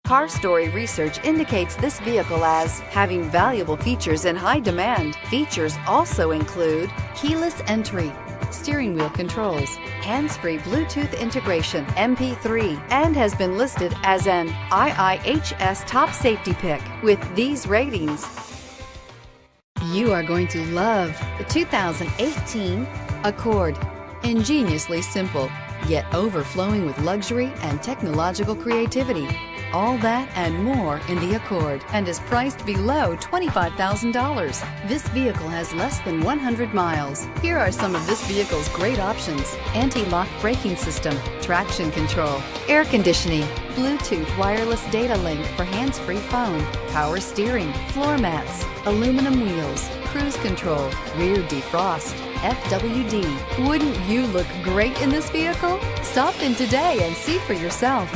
Car Story research indicates this vehicle as having valuable features in high demand. Features also include keyless entry, steering wheel controls, hands-free Bluetooth integration, MP3, and has been listed as an IIHS top safety pick. With these ratings, you are going to love the 2018 Accord. Ingeniously simple, yet overflowing with luxury and technological creativity. All that and more in the Accord, and is priced below $25,000. This vehicle has less than 100 miles. Here are some of this vehicle's great options: anti-lock braking system, traction control, air conditioning, Bluetooth wireless data link for hands-free phone, power steering, floor mats, aluminum wheels, cruise control, rear defrost, FWD. Wouldn't you look great in this vehicle? Stop in today and see for yourself.